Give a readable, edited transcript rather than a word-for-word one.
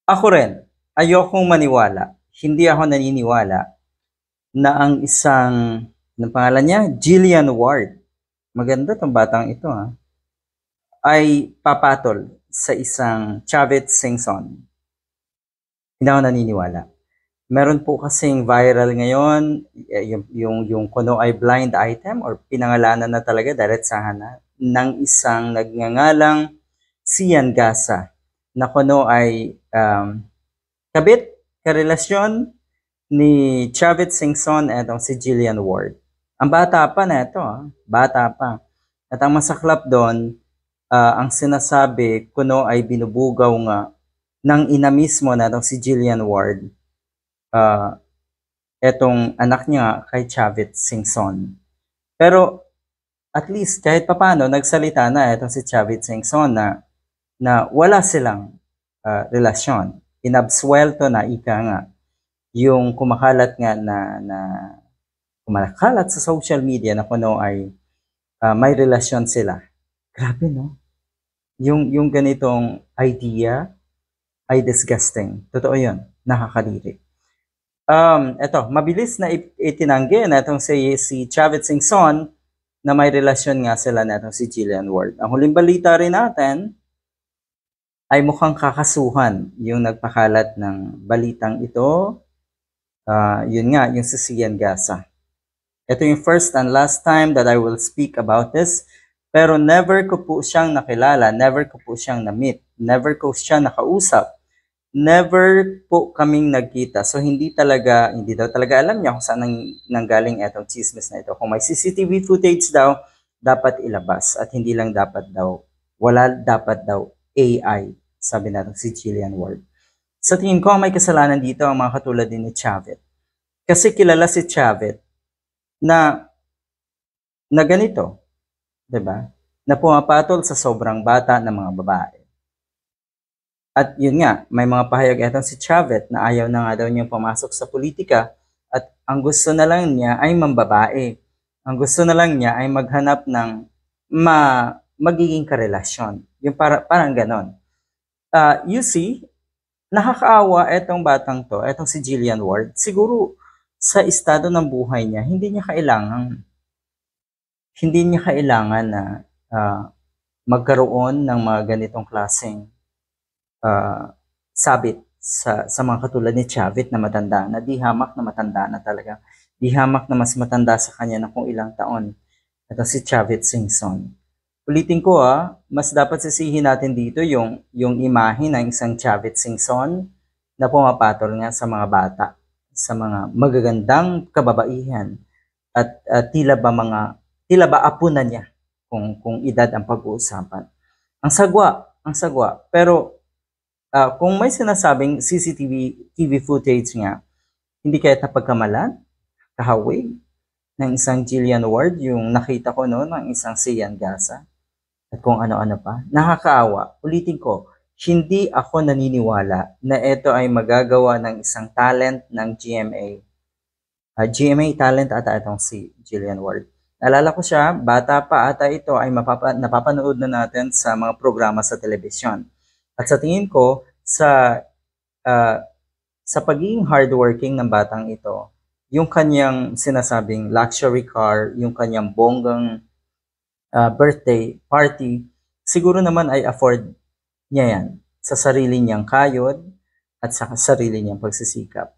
Ako rin, ayokong maniwala. Hindi ako naniniwala na ang isang, anong pangalan niya? Jillian Ward. Maganda tong batang ito ay papatol sa isang Chavit Singson. Hindi ako naniniwala. Meron po kasing viral ngayon, yung kuno ay blind item or pinangalanan na talaga, diretsahan na, ng isang nagngangalang Sian Gasa na kuno ay kabit, karelasyon ni Chavit Singson etong si Jillian Ward. Ang bata pa na ito, bata pa. At ang masaklap doon, ang sinasabi kuno ay binubugaw nga ng ina mismo na itong si Jillian Ward, etong anak niya kay Chavit Singson. Pero at least kahit papano nagsalita na itong si Chavit Singson na wala silang relasyon. Inabsuelto na ika nga yung kumakalat nga na kumakalat sa social media na kuno ay may relasyon sila. Grabe, no? Yung ganitong idea ay disgusting. Totoo yun. Nakakaliri. Eto, mabilis na itinanggi na itong si Chavit Singson na may relasyon nga sila na itong si Jillian Ward. Ang huling balita rin natin ay mukhang kakasuhan yung nagpakalat ng balitang ito. Yun nga, yung si Sian Gasa. Ito yung first and last time that I will speak about this. Pero never ko po siyang nakilala, never ko po siyang na-meet, never ko siya nakausap, never po kaming nagkita. So hindi daw talaga alam niya kung saan nanggaling itong chismis na ito. Kung may CCTV footage daw, dapat ilabas. At hindi lang dapat daw, wala dapat daw AI, sabi natin si Jillian Ward. Sa tingin ko, may kasalanan dito ang mga katulad din ni Chavit. Kasi kilala si Chavit na ganito, diba? Na pumapatol sa sobrang bata ng mga babae. At yun nga, may mga pahayag etong si Chavit na ayaw na nga daw niyang pumasok sa politika at ang gusto na lang niya ay mambabae. Ang gusto na lang niya ay maghanap ng magiging karelasyon. Yung parang ganon. You see, nakakaawa etong batang to, etong si Jillian Ward. Siguro sa estado ng buhay niya, hindi niya kailangan na magkaroon ng mga ganitong klaseng sabit sa mga katulad ni Chavit na matanda na, di hamak na matanda na talaga. Di hamak na mas matanda sa kanya na kung ilang taon. Ito si Chavit Singson. Ulitin ko mas dapat sisihin natin dito yung imahe ng isang Chavit Singson na pumapatol nga sa mga bata, sa mga magagandang kababaihan at tila ba apo na niya kung edad ang pag-uusapan. Ang sagwa. Pero kung may sinasabing CCTV TV footage nga, hindi kaya pagkamalan, kahawig ng isang Jillian Ward, yung nakita ko noon ng isang Sian Gasa, at kung ano-ano pa. Nakakaawa. Ulitin ko, hindi ako naniniwala na ito ay magagawa ng isang talent ng GMA. GMA talent ata itong si Jillian Ward. Naalala ko siya, bata pa ata ito ay napapanood na natin sa mga programa sa telebisyon. At sa tingin ko, sa pagiging hardworking ng batang ito, yung kanyang sinasabing luxury car, yung kanyang bonggang birthday party, siguro naman ay afford niya yan sa sarili niyang kayod at sa sarili niyang pagsisikap.